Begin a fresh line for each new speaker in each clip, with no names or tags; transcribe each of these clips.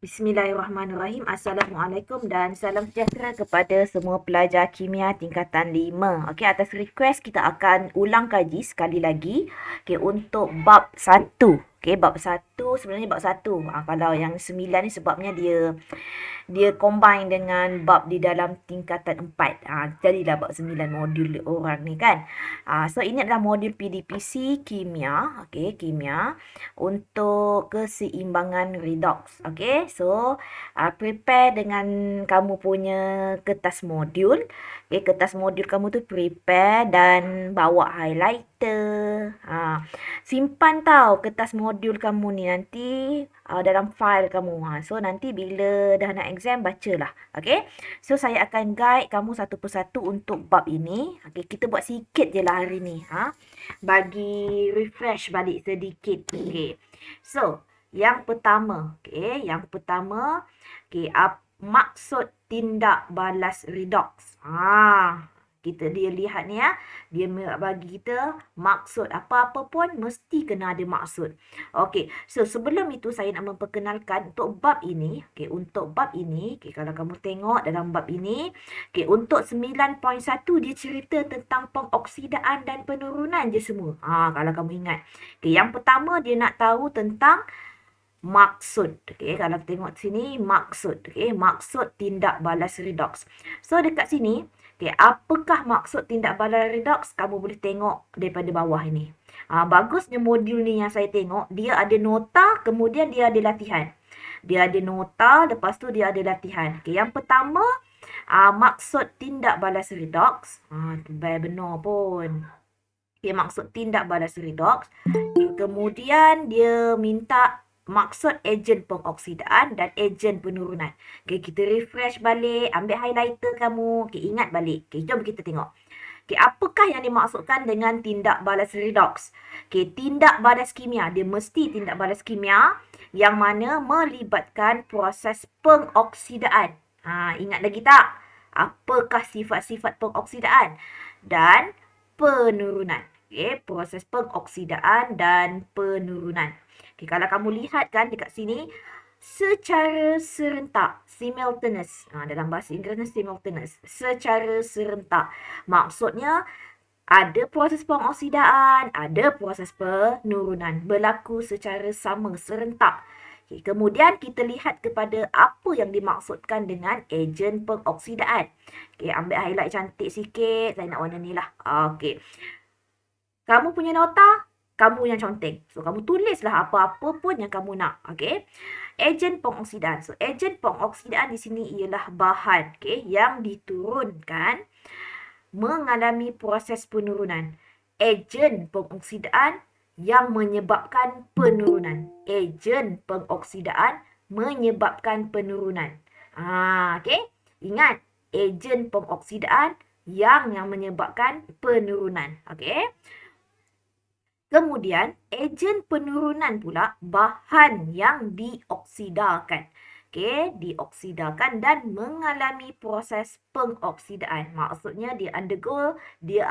Bismillahirrahmanirrahim. Assalamualaikum dan salam sejahtera kepada semua pelajar kimia tingkatan 5. Okey, atas request kita akan ulang kaji sekali lagi. Okey, untuk bab 1. Okey, bab 1 sebenarnya bab 1. Kalau yang 9 ni sebabnya dia combine dengan bab di dalam tingkatan 4. Jadilah bab 9 modul orang ni kan. So ini adalah modul PDPC kimia. Okey, kimia untuk keseimbangan redox. Okey, so prepare dengan kamu punya kertas modul. Okey, kertas modul kamu tu prepare dan bawa highlighter. Simpan tau kertas modul kamu ni nanti dalam file kamu. So nanti bila dah nak exam bacalah. Okey. So saya akan guide kamu satu persatu untuk bab ini. Okey, kita buat sikit je lah hari ni. Bagi refresh balik sedikit. Okey. So, yang pertama, maksud tindak balas redox. Dia lihat ni dia bagi kita maksud apa-apa pun mesti kena ada maksud. Okey, so sebelum itu saya nak memperkenalkan untuk bab ini. Kalau kamu tengok dalam bab ini, untuk 9.1 dia cerita tentang pengoksidaan dan penurunan je semua. Kalau kamu ingat. Yang pertama dia nak tahu tentang maksud. Kalau tengok sini maksud. Maksud tindak balas redox. So dekat sini, apakah maksud tindak balas redox? Kamu boleh tengok daripada bawah ini. Bagusnya modul ni yang saya tengok, dia ada nota, kemudian dia ada latihan. Dia ada nota, lepas tu dia ada latihan. Yang pertama, maksud tindak balas redox. Baik benar pun. Maksud tindak balas redox. Kemudian dia minta maksud ejen pengoksidaan dan ejen penurunan. Kita refresh balik, ambil highlighter kamu, ingat balik. Jom kita tengok. Apakah yang dimaksudkan dengan tindak balas redox? Tindak balas kimia, dia mesti tindak balas kimia yang mana melibatkan proses pengoksidaan. Ingat lagi tak? Apakah sifat-sifat pengoksidaan dan penurunan? Proses pengoksidaan dan penurunan. Kalau kamu lihat kan dekat sini, secara serentak, simultaneous. Dalam bahasa Inggeris simultaneous. Secara serentak. Maksudnya, ada proses pengoksidaan, ada proses penurunan. Berlaku secara sama, serentak. Kemudian kita lihat kepada apa yang dimaksudkan dengan ejen pengoksidaan. Ambil highlight cantik sikit. Saya nak warna ni lah. Kamu punya nota, kamu yang conteng. So, kamu tulislah apa-apa pun yang kamu nak. Ejen pengoksidaan. So, ejen pengoksidaan di sini ialah bahan yang diturunkan mengalami proses penurunan. Ejen pengoksidaan yang menyebabkan penurunan. Ejen pengoksidaan menyebabkan penurunan. Ingat, ejen pengoksidaan yang menyebabkan penurunan. Kemudian, ejen penurunan pula bahan yang dioksidakan. Dioksidakan dan mengalami proses pengoksidaan. Maksudnya dia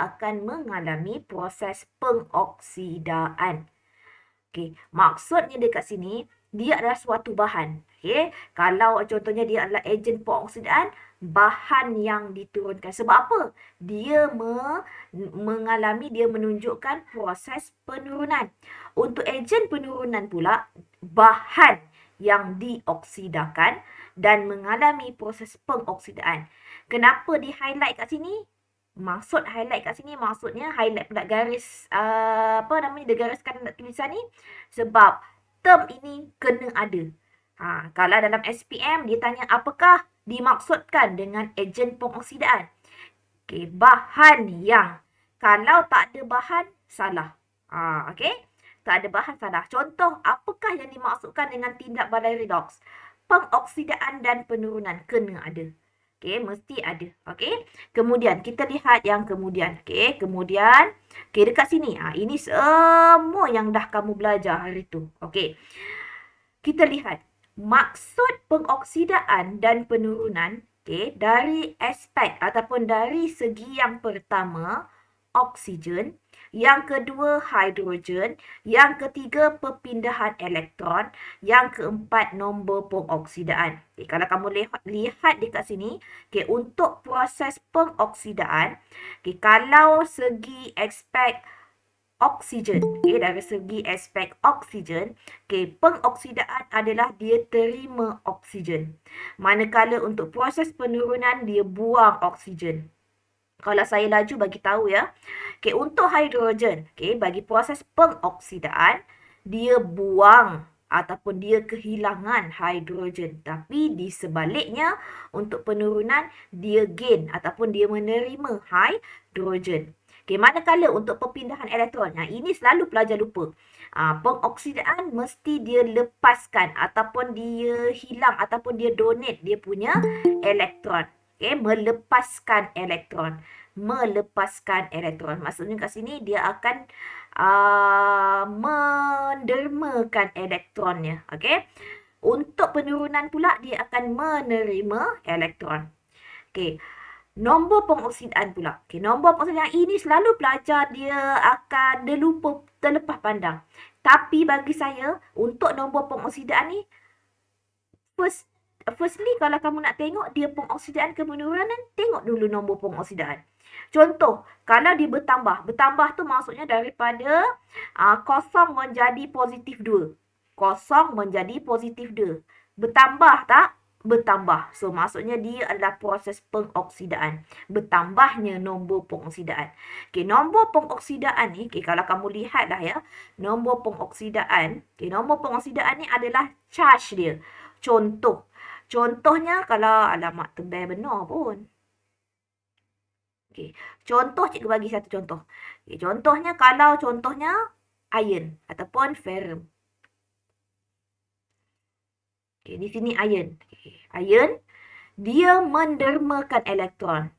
akan mengalami proses pengoksidaan. Maksudnya dekat sini, dia adalah suatu bahan. Kalau contohnya dia adalah ejen pengoksidaan, bahan yang diturunkan. Sebab apa? Dia menunjukkan proses penurunan. Untuk ejen penurunan pula, bahan yang dioksidakan dan mengalami proses pengoksidaan. Kenapa di-highlight kat sini? Maksud highlight kat sini maksudnya highlight pula garis digariskan tulisan ni sebab term ini kena ada. Kalau dalam SPM dia tanya apakah dimaksudkan dengan ejen pengoksidaan. Bahan yang. Kalau tak ada bahan, salah. Tak ada bahan, salah. Contoh, apakah yang dimaksudkan dengan tindak balas redox? Pengoksidaan dan penurunan kena ada. Mesti ada. Kemudian, kita lihat yang kemudian. Kemudian, dekat sini. Ini semua yang dah kamu belajar hari tu. Kita lihat. Maksud pengoksidaan dan penurunan dari aspek ataupun dari segi yang pertama, oksigen, Yang kedua, hidrogen. Yang ketiga, perpindahan elektron. Yang keempat, nombor pengoksidaan. Okay, kalau kamu lihat dekat sini, okay, untuk proses pengoksidaan, okay, kalau segi aspek oksigen, okay, dari segi aspek oksigen, okay, pengoksidaan adalah dia terima oksigen. Manakala untuk proses penurunan, dia buang oksigen. Kalau saya laju bagi tahu ya. Okey, untuk hidrogen, okey, bagi proses pengoksidaan, dia buang ataupun dia kehilangan hidrogen. Tapi di sebaliknya, untuk penurunan, dia gain ataupun dia menerima hidrogen. Okey, manakala untuk perpindahan elektron, ini selalu pelajar lupa. Pengoksidaan mesti dia lepaskan ataupun dia hilang ataupun dia donate dia punya elektron. Okay, melepaskan elektron. Melepaskan elektron. Maksudnya kat sini dia akan mendermakan elektronnya. Okay. Untuk penurunan pula dia akan menerima elektron. Okay. Nombor pengoksidaan pula. Okay, nombor pengoksidaan ini selalu pelajar dia akan dia lupa terlepas pandang. Tapi bagi saya, untuk nombor pengoksidaan ni, firstly kalau kamu nak tengok dia pengoksidaan ke penurunan, tengok dulu nombor pengoksidaan. Contoh, kalau dia bertambah. Bertambah tu maksudnya daripada kosong menjadi positif 2. Kosong menjadi positif 2. Bertambah tak? Bertambah. So, maksudnya dia adalah proses pengoksidaan. Bertambahnya nombor pengoksidaan. Okay, nombor pengoksidaan ni, okay, kalau kamu lihat dah ya, nombor pengoksidaan, okay, nombor pengoksidaan ni adalah charge dia. Contohnya kalau alamak tebal benar pun. Okey. Contoh cikgu bagi satu contoh. Okay, contohnya kalau contohnya iron ataupun ferrum. Okey, di sini iron. Okay. Iron dia mendermakan elektron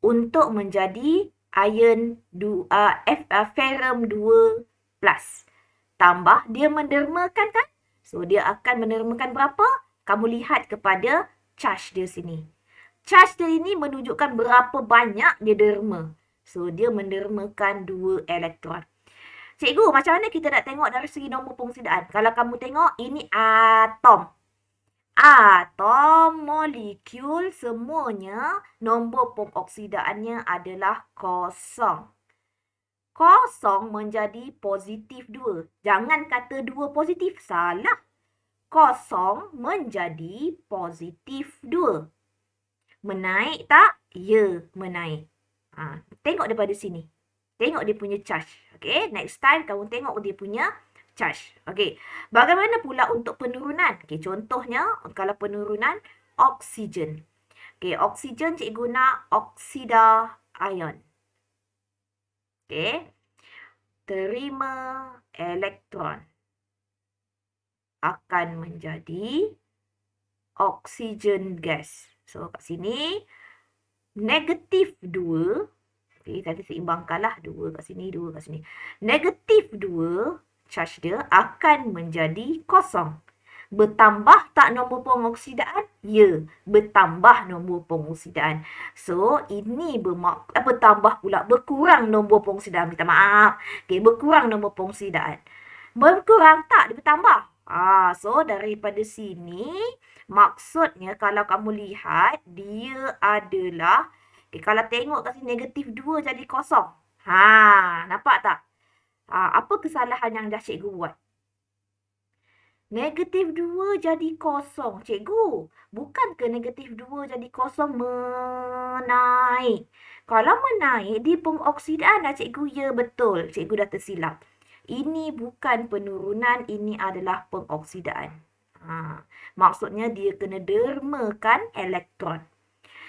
untuk menjadi iron ferrum 2+. Tambah dia mendermakan kan? So dia akan mendermakan berapa? Kamu lihat kepada charge dia sini. Charge dia ini menunjukkan berapa banyak dia derma. So dia mendermakan 2 elektron. Cikgu, macam mana kita nak tengok dari segi nombor pengoksidaan? Kalau kamu tengok, ini atom. Atom, molekul, semuanya nombor pengoksidaannya adalah kosong. Kosong menjadi positif 2. Jangan kata 2 positif, salah. Kosong menjadi positif 2. Menaik tak? Ya, menaik. Tengok daripada sini. Tengok dia punya charge. Okay, next time kamu tengok dia punya charge. Okay, bagaimana pula untuk penurunan? Okay, contohnya kalau penurunan oksigen. Okay, oksigen cikgu guna oksida ion. Okay, terima elektron akan menjadi oksigen gas. So, kat sini negatif 2. Okay, tadi seimbangkanlah 2 kat sini, 2 kat sini. Negatif 2, charge dia akan menjadi kosong. Bertambah tak nombor pengoksidaan? Ya, bertambah nombor pengoksidaan. So, ini bertambah pula, berkurang nombor pengoksidaan. Minta maaf. Okay, berkurang nombor pengoksidaan. Berkurang tak? Dia bertambah. So, daripada sini, maksudnya kalau kamu lihat, dia adalah, okay, kalau tengok kat sini negatif 2 jadi kosong. Nampak tak? Apa kesalahan yang dah cikgu buat? Negatif 2 jadi kosong. Cikgu, bukan ke negatif 2 jadi kosong menaik? Kalau menaik, di pengoksidaan lah cikgu. Ya, betul. Cikgu dah tersilap. Ini bukan penurunan, ini adalah pengoksidaan. Maksudnya dia kena dermakan elektron.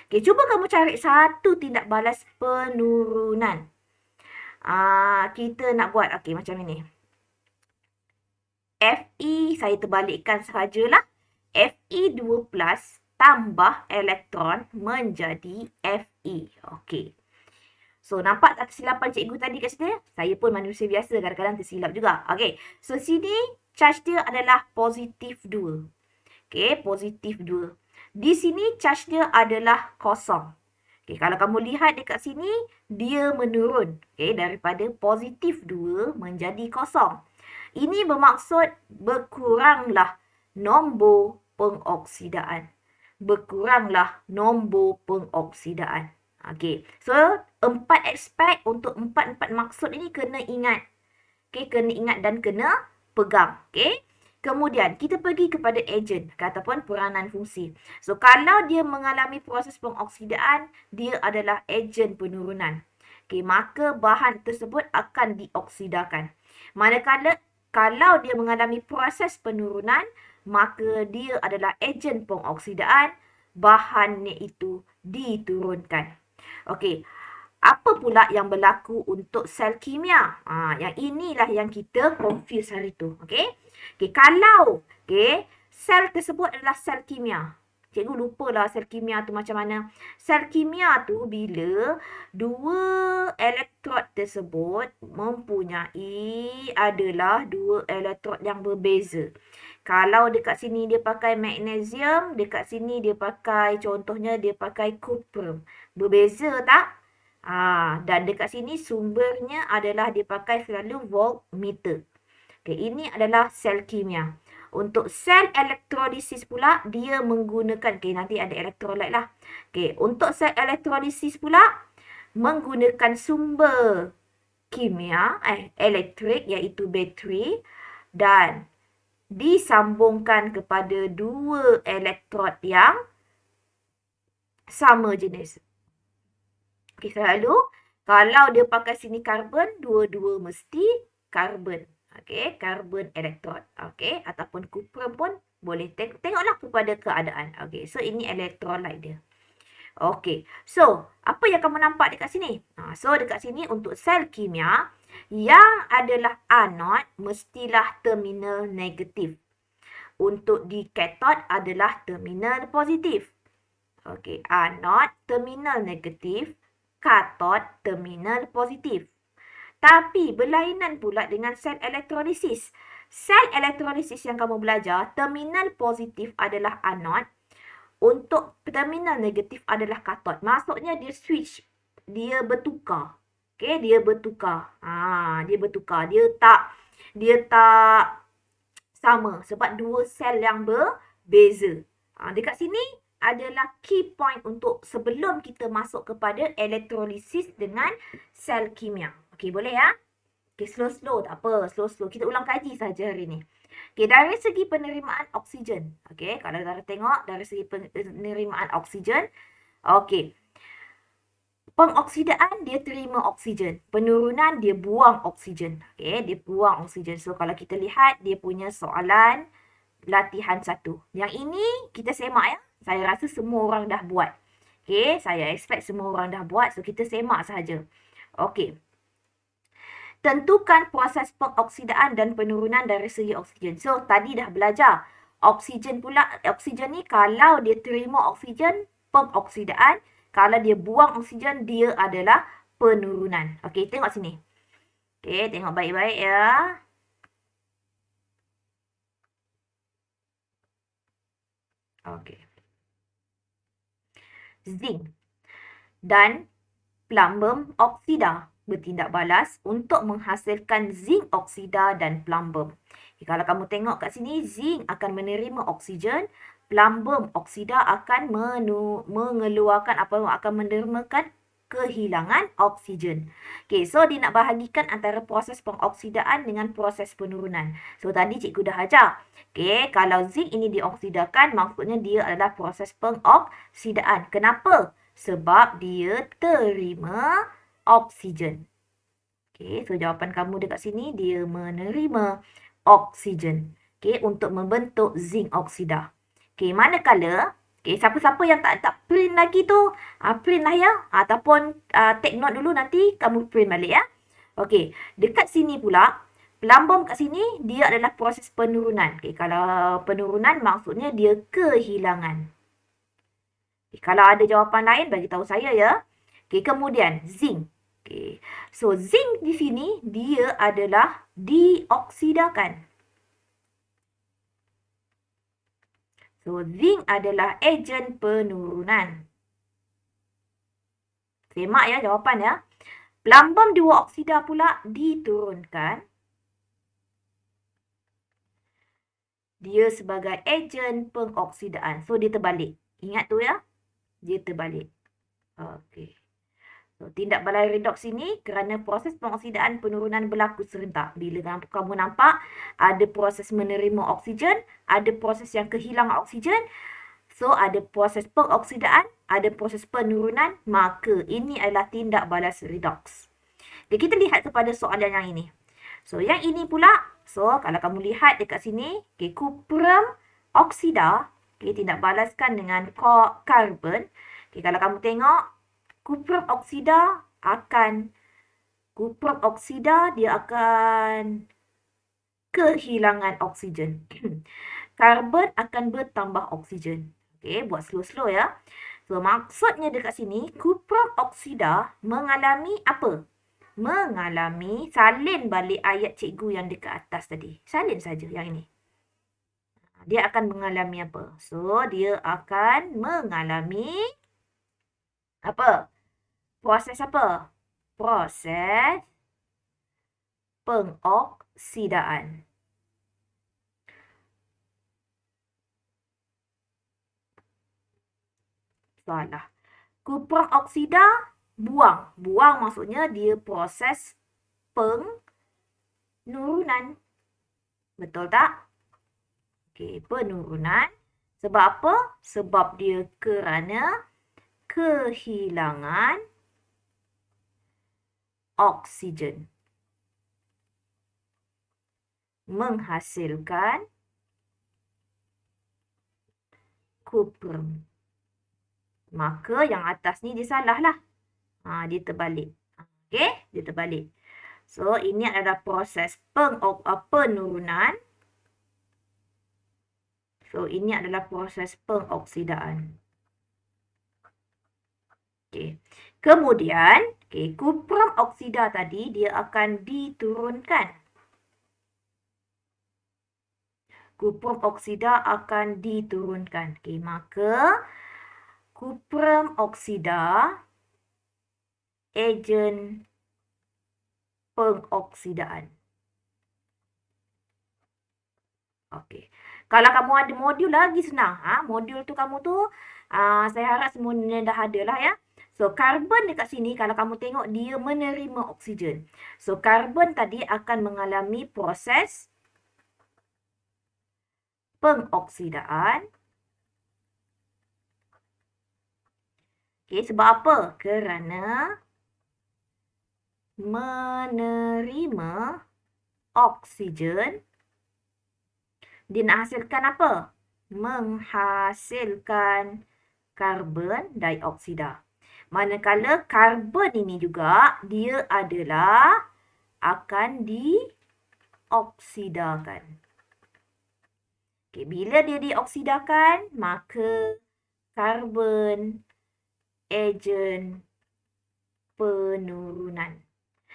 Okay, cuba kamu cari satu tindak balas penurunan. Kita nak buat, okay, macam ini. Fe, saya terbalikkan sahajalah. Fe2 plus tambah elektron menjadi Fe. Okey. So, nampak tak kesilapan cikgu tadi kat sini? Saya pun manusia biasa, kadang-kadang tersilap juga. Okey. So, sini charge dia adalah positif 2. Okey, positif 2. Di sini charge dia adalah kosong. Okay, kalau kamu lihat dekat sini, dia menurun. Okay, daripada positif 2 menjadi kosong. Ini bermaksud berkuranglah nombor pengoksidaan. Berkuranglah nombor pengoksidaan. Okay, so 4 aspek untuk 4 maksud ini kena ingat. Okay, kena ingat dan kena pegang. Okay. Kemudian, kita pergi kepada ejen ataupun peranan fungsi. So, kalau dia mengalami proses pengoksidaan, dia adalah ejen penurunan. Okay, maka bahan tersebut akan dioksidakan. Manakala, kalau dia mengalami proses penurunan, maka dia adalah ejen pengoksidaan, bahannya itu diturunkan. Okey, apa pula yang berlaku untuk sel kimia? Yang inilah yang kita confuse hari tu. Okey. Okey, kalau sel tersebut adalah sel kimia. Cikgu lupalah sel kimia tu macam mana. Sel kimia tu bila dua elektrod tersebut mempunyai adalah dua elektrod yang berbeza. Kalau dekat sini dia pakai magnesium, dekat sini dia pakai contohnya dia pakai cuprum. Berbeza tak? Dan dekat sini sumbernya adalah dipakai selalu voltmeter. Okay, ini adalah sel kimia. Untuk sel elektrolisis pula, dia menggunakan, nanti ada elektrolit lah. Untuk sel elektrolisis pula, menggunakan sumber kimia, elektrik iaitu bateri dan disambungkan kepada dua elektrod yang sama jenis. Selalu kalau dia pakai sini karbon, dua-dua mesti karbon. Karbon elektrod. Ataupun kuprum pun boleh. Tengoklah kepada keadaan. So ini elektrolit dia. So apa yang kamu nampak dekat sini? So dekat sini untuk sel kimia yang adalah anod mestilah terminal negatif. Untuk di katod adalah terminal positif. Anod terminal negatif, katod terminal positif. Tapi berlainan pula dengan sel elektrolisis. Sel elektrolisis yang kamu belajar, terminal positif adalah anod, untuk terminal negatif adalah katod. Maksudnya dia switch, dia bertukar. Dia bertukar. Dia bertukar. Dia tak sama sebab dua sel yang berbeza. Dekat sini adalah key point untuk sebelum kita masuk kepada elektrolisis dengan sel kimia. Boleh ya? Slow-slow tak apa. Slow-slow. Kita ulang kaji saja hari ni. Dari segi penerimaan oksigen. Kalau kita tengok dari segi penerimaan oksigen. Pengoksidaan dia terima oksigen. Penurunan dia buang oksigen. Dia buang oksigen. So kalau kita lihat dia punya soalan latihan 1. Yang ini kita semak ya. Saya rasa semua orang dah buat. Saya expect semua orang dah buat. So kita semak sahaja. Tentukan proses pengoksidaan dan penurunan dari segi oksigen. So tadi dah belajar. Oksigen ni kalau dia terima oksigen, pengoksidaan. Kalau dia buang oksigen, dia adalah penurunan. Tengok sini. Tengok baik-baik ya. Zinc dan plumbum oksida bertindak balas untuk menghasilkan zinc oksida dan plumbum. Kalau kamu tengok kat sini, zinc akan menerima oksigen, plumbum oksida akan mengeluarkan akan menerimakan kehilangan oksigen. So dia nak bahagikan antara proses pengoksidaan dengan proses penurunan. So tadi cikgu dah ajar. Kalau zinc ini dioksidakan, maksudnya dia adalah proses pengoksidaan. Kenapa? Sebab dia terima oksigen. So jawapan kamu dekat sini, dia menerima oksigen. Untuk membentuk zinc oksida. Manakala, siapa-siapa yang tak print lagi tu, print lah ya. Ataupun take note dulu, nanti kamu print balik ya. Dekat sini pula, plumbum kat sini, dia adalah proses penurunan. Kalau penurunan, maksudnya dia kehilangan. Kalau ada jawapan lain, bagi tahu saya ya. Kemudian, zinc. So, zinc di sini, dia adalah dioksidakan. So, zinc adalah ejen penurunan. Semak ya jawapan ya. Pelambang dua oksida pula diturunkan. Dia sebagai ejen pengoksidaan. So, dia terbalik. Ingat tu ya. Dia terbalik. Okey. So, tindak balai redoks ini kerana proses pengoksidaan penurunan berlaku serentak. Bila kamu nampak ada proses menerima oksigen, ada proses yang kehilangan oksigen. So, ada proses pengoksidaan, ada proses penurunan. Maka, ini adalah tindak balas redoks. Okay, kita lihat kepada soalan yang ini. So, yang ini pula. So, kalau kamu lihat dekat sini. Okay, kuprum oksida. Okay, tindak balaskan dengan karbon. Okay, kalau kamu tengok. Kuprum oksida dia akan kehilangan oksigen. Karbon akan bertambah oksigen. Okay, buat slow-slow ya. So, maksudnya dekat sini, kuprum oksida mengalami apa? Mengalami, salin balik ayat cikgu yang dekat atas tadi. Salin saja yang ini. Dia akan mengalami apa? So, dia akan mengalami apa? Proses apa? Proses pengoksidaan. Salah. Kuprum oksida buang. Buang maksudnya dia proses penurunan. Betul tak? Okey, penurunan. Sebab apa? Sebab dia kerana kehilangan oksigen. Menghasilkan kuprum. Maka yang atas ni dia salah lah. Dia terbalik. Okey, dia terbalik. So, ini adalah proses penurunan. So, ini adalah proses pengoksidaan. Okey. Kemudian, kuprum oksida tadi dia akan diturunkan. Kuprum oksida akan diturunkan. Okey, maka kuprum oksida ejen pengoksidaan. Okey. Kalau kamu ada modul lagi senang. Modul tu kamu tu saya harap semuanya dah ada lah ya. So, karbon dekat sini kalau kamu tengok dia menerima oksigen. So, karbon tadi akan mengalami proses pengoksidaan. Okey, sebab apa? Kerana menerima oksigen. Dia nak hasilkan apa? Menghasilkan karbon dioksida. Manakala karbon ini juga, dia adalah akan dioksidakan. Okay, bila dia dioksidakan, maka karbon ejen penurunan.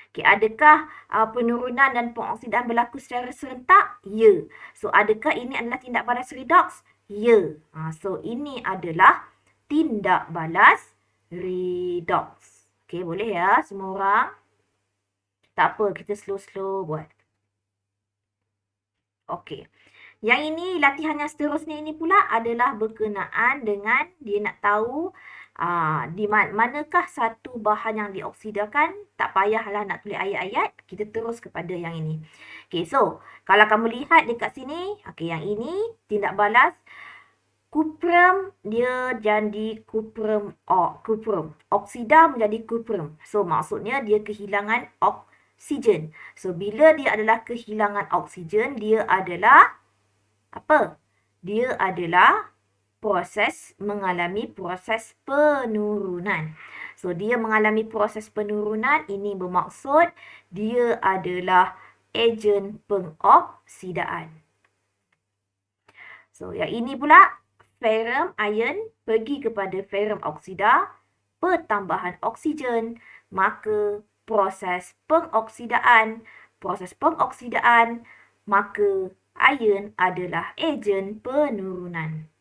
Okay, adakah penurunan dan pengoksidaan berlaku secara serentak? Ya. So, adakah ini adalah tindak balas redoks? Ya. So, ini adalah tindak balas redoks. Okay, boleh ya semua orang? Tak apa, kita slow-slow buat. Okay. Yang ini, latihan yang seterusnya ini pula adalah berkenaan dengan dia nak tahu di manakah satu bahan yang dioksidakan. Tak payahlah nak tulis ayat-ayat. Kita terus kepada yang ini. Okay, so kalau kamu lihat dekat sini, okay, yang ini tindak balas. Kuprum dia jadi kuprum. Oksida menjadi kuprum. So maksudnya dia kehilangan oksigen. So bila dia adalah kehilangan oksigen, dia adalah apa? Dia adalah mengalami proses penurunan. So, dia mengalami proses penurunan. Ini bermaksud dia adalah ejen pengoksidaan. So, yang ini pula, ferrum ion pergi kepada ferrum oksida, pertambahan oksigen, maka proses pengoksidaan, maka ion adalah ejen penurunan.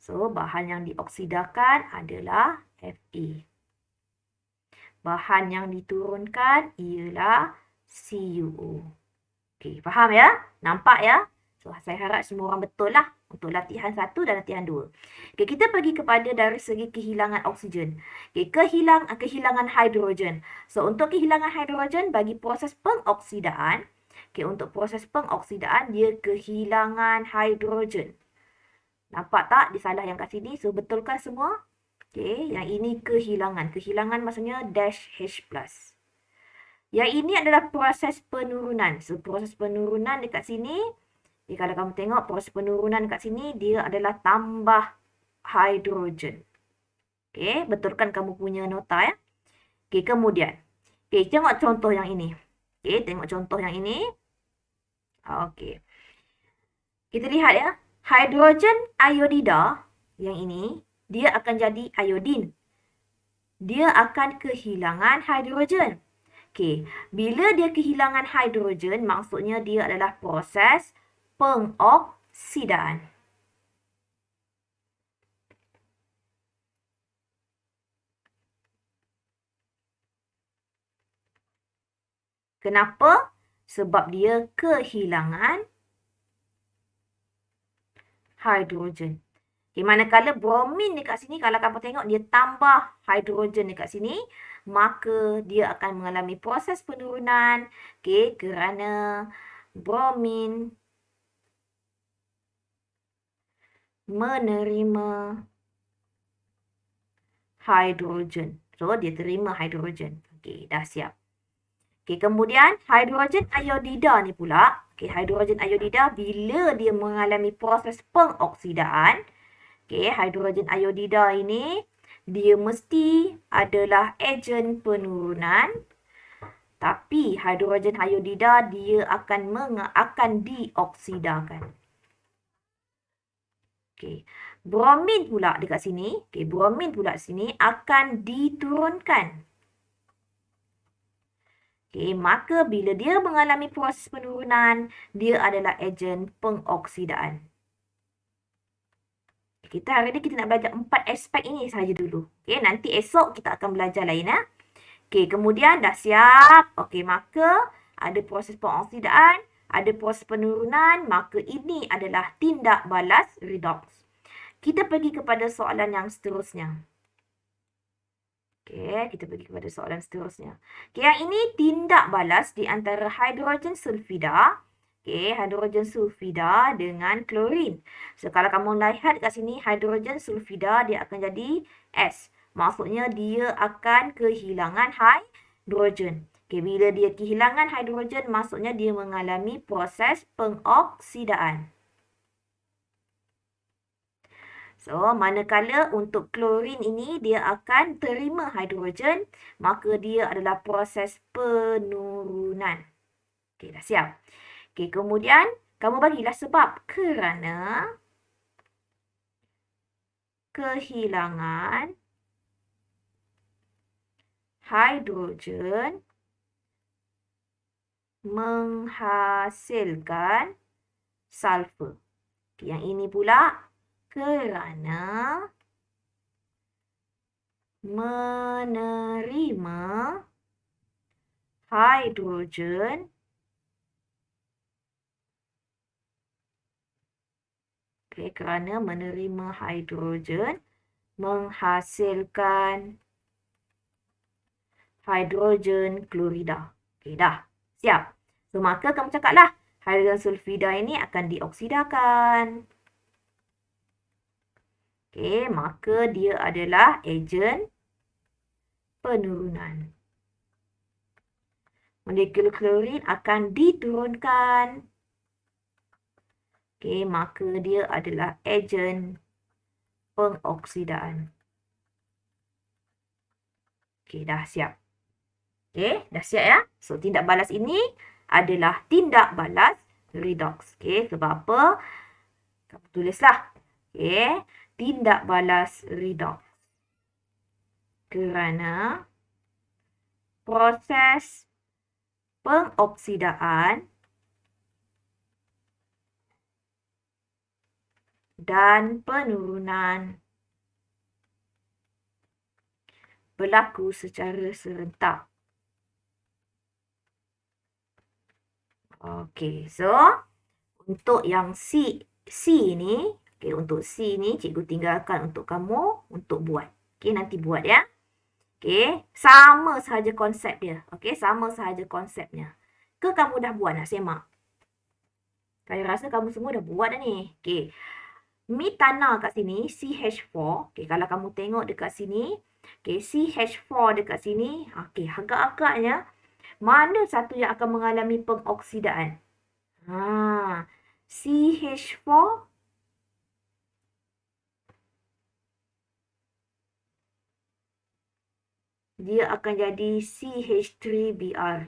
So, bahan yang dioksidakan adalah Fe. bahan yang diturunkan ialah CuO. Okey, faham ya? Nampak ya? So, saya harap semua orang betul lah untuk latihan 1 dan latihan 2. Okey, kita pergi kepada dari segi kehilangan oksigen. Okey, kehilangan hidrogen. So, untuk kehilangan hidrogen bagi proses pengoksidaan, okey, untuk proses pengoksidaan dia kehilangan hidrogen. Nampak tak disalah yang kat sini? So, betulkan semua? Okey, yang ini kehilangan. Kehilangan maksudnya dash H+. Yang ini adalah proses penurunan. So, proses penurunan dekat sini, kalau kamu tengok proses penurunan dekat sini, dia adalah tambah hidrogen. Okey, betulkan kamu punya nota ya. Okey, kemudian. Okey, tengok contoh yang ini. Okey, tengok contoh yang ini. Okey. Kita lihat ya. Hidrogen iodida yang ini, dia akan jadi iodin. Dia akan kehilangan hidrogen. Okey, bila dia kehilangan hidrogen, maksudnya dia adalah proses pengoksidaan. Kenapa? Sebab dia kehilangan hidrogen. Okay, manakala bromin dekat sini, kalau kamu tengok dia tambah hidrogen dekat sini, maka dia akan mengalami proses penurunan. Okay, kerana bromin menerima hidrogen. So, dia terima hidrogen. Okay, dah siap. Okay, kemudian hidrogen iodida ni pula. Okay, hidrogen iodida bila dia mengalami proses pengoksidaan. Okay, hidrogen iodida ini dia mesti adalah ejen penurunan. Tapi hidrogen iodida dia akan dioksidakan. Okay. Bromin pula dekat sini. Okay, bromin pula sini akan diturunkan. Okay, maka bila dia mengalami proses penurunan, dia adalah ejen pengoksidaan. Kita hari ni kita nak belajar 4 aspek ini sahaja dulu. Okay, nanti esok kita akan belajar lain. Okay, kemudian dah siap. Okay, maka ada proses pengoksidaan, ada proses penurunan, maka ini adalah tindak balas redox. Kita pergi kepada soalan yang seterusnya. Okay, kita pergi kepada soalan seterusnya. Okay, yang ini tindak balas di antara hidrogen sulfida. Okay, hidrogen sulfida dengan klorin. So, kalau kamu lihat kat sini, hidrogen sulfida dia akan jadi S. Maksudnya dia akan kehilangan hidrogen. Okay, bila dia kehilangan hidrogen, maksudnya dia mengalami proses pengoksidaan. So, manakala untuk klorin ini dia akan terima hidrogen, maka dia adalah proses penurunan. Okay, dah siap. Okay, kemudian kamu bagilah sebab kerana kehilangan hidrogen menghasilkan sulfur. Okay, yang ini pula kerana menerima hidrogen kerana menerima hidrogen menghasilkan hidrogen klorida. Okey, dah. Siap. So, maka kamu cakaplah hidrogen sulfida ini akan dioksidakan. Okey, maka dia adalah ejen penurunan. Molekul klorin akan diturunkan. Okey, maka dia adalah ejen pengoksidaan. Okey, dah siap. Okey, dah siap ya? So, tindak balas ini adalah tindak balas redox. Okey, sebab apa? Kamu tulislah. Okey, tindak balas redox. Kerana proses pengoksidaan dan penurunan berlaku secara serentak. Okey, so untuk yang C ni, okey, untuk C ni cikgu tinggalkan untuk kamu untuk buat. Okey, nanti buat ya. Okey, sama sahaja konsep dia. Okey, sama sahaja konsepnya. Ke kamu dah buat nak semak? Saya rasa kamu semua dah buat dah ni. Okey. Metana kat sini, CH4. Okey, kalau kamu tengok dekat sini, okey, CH4 dekat sini, okey, agak-agaknya mana satu yang akan mengalami pengoksidaan? CH4 dia akan jadi CH3Br.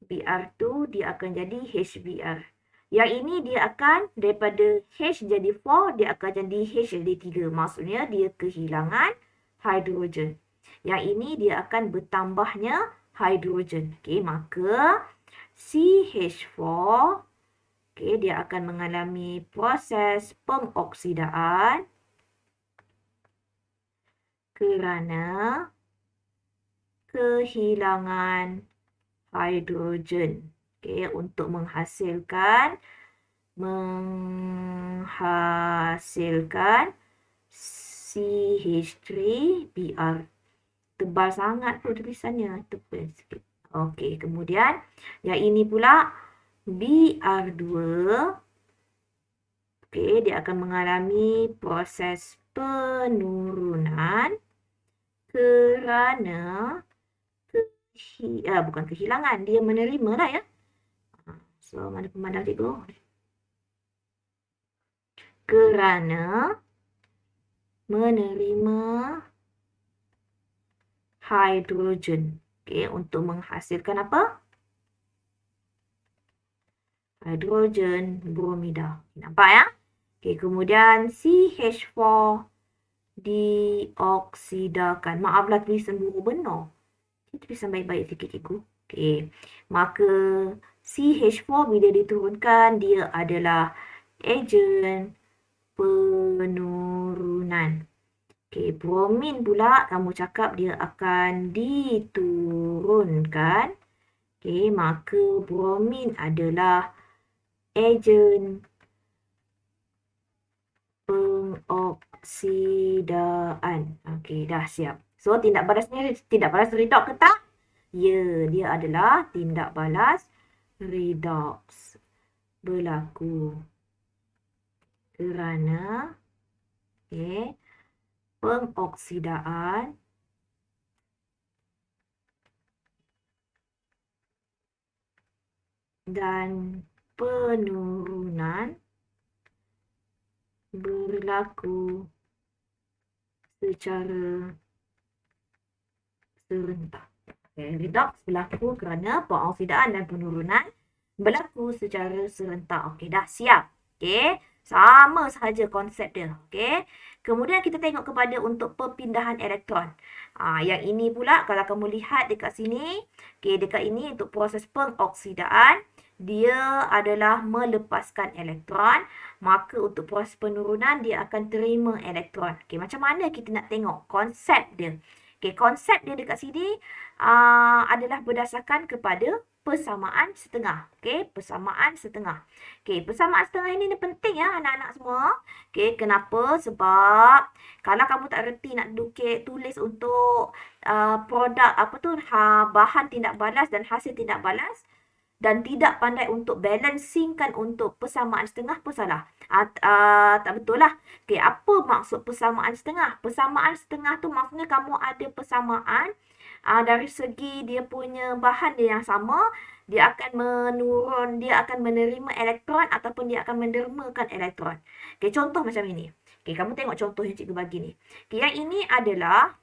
Br2 dia akan jadi HBr. Yang ini dia akan daripada H jadi 4, dia akan jadi H jadi 3. Maksudnya dia kehilangan hidrogen. Yang ini dia akan bertambahnya hidrogen. Okey, maka CH4 okey, dia akan mengalami proses pengoksidaan kerana kehilangan hidrogen. Okey, untuk menghasilkan CH3Br. Tebal sangat tu tulisannya, tebal sikit. Okey, kemudian yang ini pula Br2. Okey, dia akan mengalami proses penurunan kerana bukan kehilangan, dia menerima lah ya. So, mana pemandang cikgu? Kerana menerima hidrogen. Okey, untuk menghasilkan apa? Hidrogen bromida. Nampak ya? Okey, kemudian CH4 dioksidakan. Maaflah tulisan buruk benar. Tulisan baik-baik sikit cikgu. Okey, maka CH4 bila diturunkan, dia adalah ejen penurunan. Okey, bromin pula kamu cakap dia akan diturunkan. Okey, maka bromin adalah ejen pengoksidaan. Okey, dah siap. So, tindak balas redox ke tak? Ya, dia adalah tindak balas redox. Berlaku kerana pengoksidaan dan penurunan berlaku secara serentak. Redox berlaku kerana pengoksidaan dan penurunan berlaku secara serentak. Okey, dah siap. Okey, sama sahaja konsep dia. Okey, kemudian kita tengok kepada untuk perpindahan elektron. Yang ini pula kalau kamu lihat dekat sini, okey, dekat ini untuk proses pengoksidaan, dia adalah melepaskan elektron. Maka untuk proses penurunan, dia akan terima elektron. Okey, macam mana kita nak tengok konsep dia? Okey, konsep dia dekat sini adalah berdasarkan kepada persamaan setengah. Okey, persamaan setengah. Okey, persamaan setengah ini penting ya anak-anak semua. Okey, kenapa? Sebab kalau kamu tak reti nak tulis untuk produk bahan tindak balas dan hasil tindak balas, dan tidak pandai untuk balancingkan untuk persamaan setengah pun salah. Tak betul lah. Okay, apa maksud persamaan setengah? Persamaan setengah tu maksudnya kamu ada persamaan dari segi dia punya bahan dia yang sama, dia akan menerima elektron ataupun dia akan mendermakan elektron. Okay, contoh macam ini. Okay, kamu tengok contoh yang cikgu bagi ni. Okay, yang ini adalah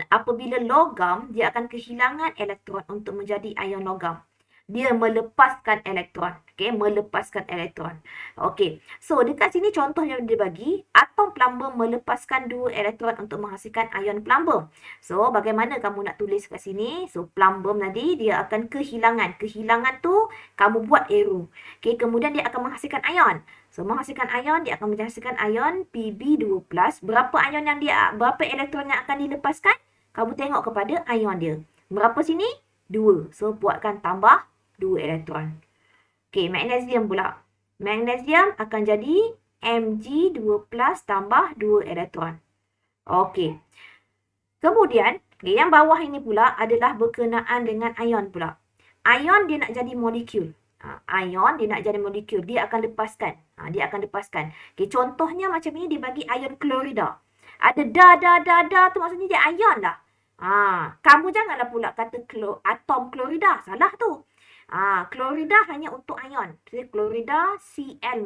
apabila logam, dia akan kehilangan elektron untuk menjadi ion logam. Dia melepaskan elektron. Okey, melepaskan elektron. Okey. So, dekat sini contoh yang dia bagi, atom plumbum melepaskan 2 elektron untuk menghasilkan ion plumbum. So, bagaimana kamu nak tulis kat sini? So, plumbum tadi dia akan kehilangan. Kehilangan tu kamu buat arrow. Okey, kemudian dia akan menghasilkan ion. So, menghasilkan ion, dia akan menghasilkan ion Pb2+. Berapa elektron yang akan dilepaskan? Kamu tengok kepada ion dia. Berapa sini? 2. So, buatkan tambah 2 elektron. Okey, magnesium pula. Magnesium akan jadi Mg2+ tambah 2 elektron. Okey. Kemudian, yang bawah ini pula adalah berkenaan dengan ion pula. Ion dia nak jadi molekul. Ion dia nak jadi molekul. Dia akan lepaskan. Dia akan lepaskan. Okay, contohnya macam ini dia bagi ion klorida. Ada da tu maksudnya dia ion lah. Kamu janganlah pula kata atom klorida. Salah tu. Klorida hanya untuk ion. Jadi klorida Cl-.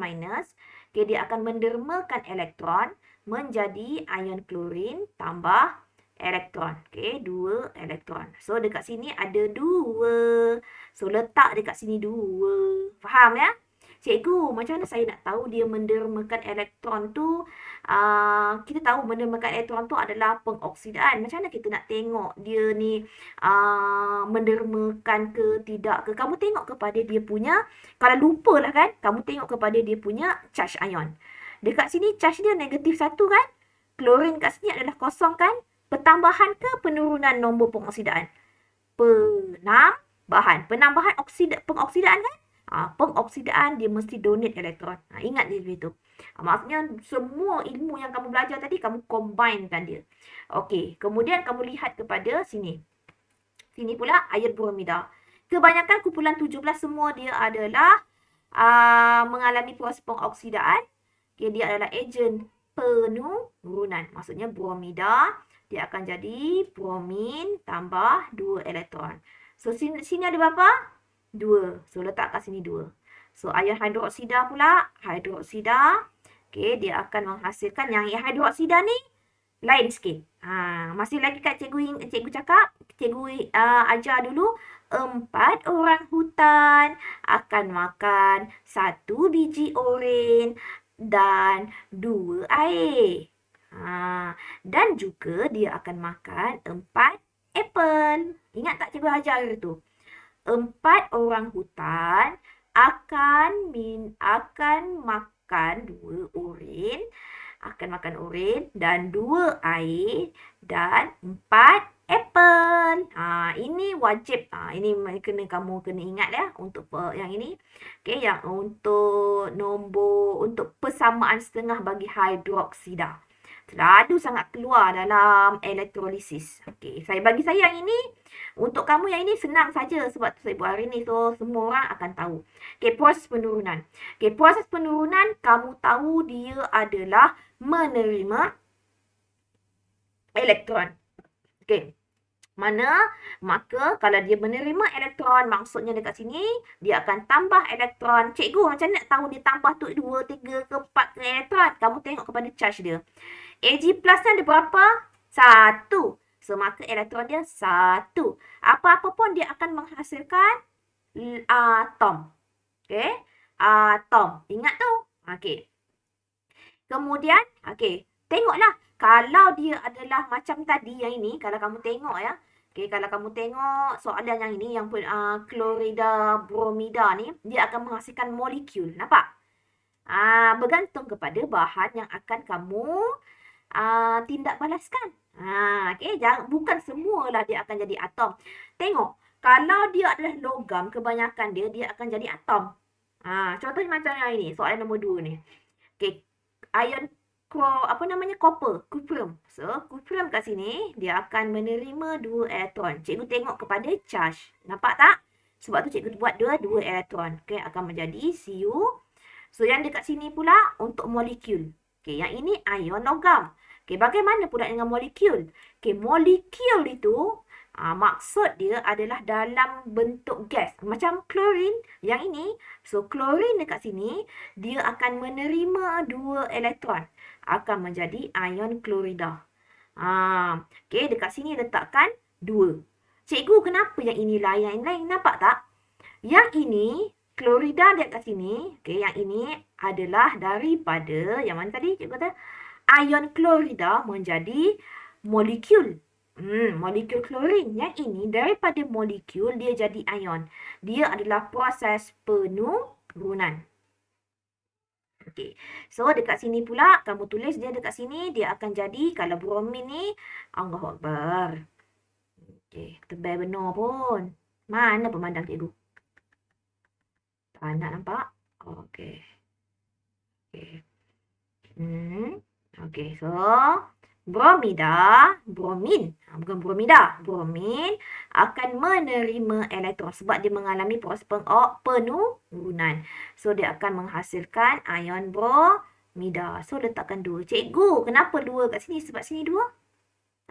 Okay, dia akan mendermakan elektron menjadi ion klorin tambah elektron. Okey, 2 elektron. So, dekat sini ada 2. So, letak dekat sini 2. Faham ya? Cikgu, macam mana saya nak tahu dia mendermakan elektron tu? Kita tahu mendermakan elektron tu adalah pengoksidaan. Macam mana kita nak tengok dia ni mendermakan ke tidak ke? Kamu tengok kepada dia punya, kalau lupa lah kan, kamu tengok kepada dia punya charge ion. Dekat sini charge dia negatif 1 kan? Klorin kat sini adalah kosong kan? Pertambahan ke penurunan nombor pengoksidaan? Penambahan. Penambahan pengoksidaan kan? Pengoksidaan dia mesti donate elektron. Ingat dia begitu. Maksudnya semua ilmu yang kamu belajar tadi kamu combinekan dia. Okey, kemudian kamu lihat kepada sini. Sini pula air bromida. Kebanyakan kumpulan 17 semua dia adalah mengalami proses pengoksidaan. Okay, dia adalah ejen penurunan. Maksudnya bromida dia akan jadi bromin tambah 2 elektron. So, sini ada berapa? 2. So, letak kat sini 2. So, ion hidroksida pula. Hidroksida. Okay, dia akan menghasilkan yang hidroksida ni lain sikit. Masih lagi kat cikgu cakap. Cikgu ajar dulu. 4 orang hutan akan makan 1 biji oren dan 2 air. Dan juga dia akan makan 4 apple. Ingat tak cikgu ajar tu? 4 orang hutan akan makan 2 oren, dan 2 air dan 4 apple. Ini wajib. Ini kamu kena ingat ya untuk yang ini. Okey, yang untuk persamaan setengah bagi hidroksida. Selalu sangat keluar dalam elektrolisis. Okey, bagi saya yang ini, untuk kamu yang ini senang saja sebab tu saya buat hari ni. So, semua orang akan tahu. Okey, proses penurunan. Okey, proses penurunan kamu tahu dia adalah menerima elektron. Okey. Maka kalau dia menerima elektron, maksudnya dekat sini dia akan tambah elektron. Cikgu, macam mana nak tahu dia tambah tu 2, 3 ke 4 ke elektron? Kamu tengok kepada charge dia. Ag plus ni ada berapa? 1. So, maka elektron dia 1. Apa-apa pun dia akan menghasilkan atom. Okey? Atom. Ingat tu? Okey. Kemudian, okey. Tengoklah. Kalau dia adalah macam tadi yang ini, kalau kamu tengok ya. Okey, kalau kamu tengok soalan yang ini, yang klorida, bromida ni, dia akan menghasilkan molekul. Nampak? Bergantung kepada bahan yang akan kamu tindak balaskan. Okey, bukan semualah dia akan jadi atom. Tengok, kalau dia adalah logam, kebanyakan dia akan jadi atom. Contohnya macam yang ini, soalan nombor 2 ni. Okey, ion copper, cuprum. So, cuprum kat sini, dia akan menerima 2 elektron. Cikgu tengok kepada charge. Nampak tak? Sebab tu cikgu buat 2 elektron. Okey, akan menjadi Cu. So, yang dekat sini pula untuk molekul. Okey, yang ini ion logam. Okey, bagaimana pula dengan molekul? Okey, molekul itu maksud dia adalah dalam bentuk gas. Macam klorin yang ini. So, klorin dekat sini, dia akan menerima 2 elektron. Akan menjadi ion klorida. Okey, dekat sini letakkan 2. Cikgu, kenapa yang ini lain-lain? Nampak tak? Yang ini, klorida dekat sini. Okey, yang ini adalah daripada, yang mana tadi cikgu kata? Ion klorida menjadi molekul. Molekul klorin. Yang ini daripada molekul dia jadi ion. Dia adalah proses penurunan. Okey. So, dekat sini pula, kamu tulis dia dekat sini, dia akan jadi, kalau bromin ni, Allahu Akbar. Okey, tebal benar pun. Mana pemandang cikgu? Tak nak nampak? Okey. Okey. Okey, so bromin, bukan bromida, bromin akan menerima elektron sebab dia mengalami proses penurunan. So, dia akan menghasilkan ion bromida. So, letakkan 2. Cikgu, kenapa 2 kat sini? Sebab sini 2.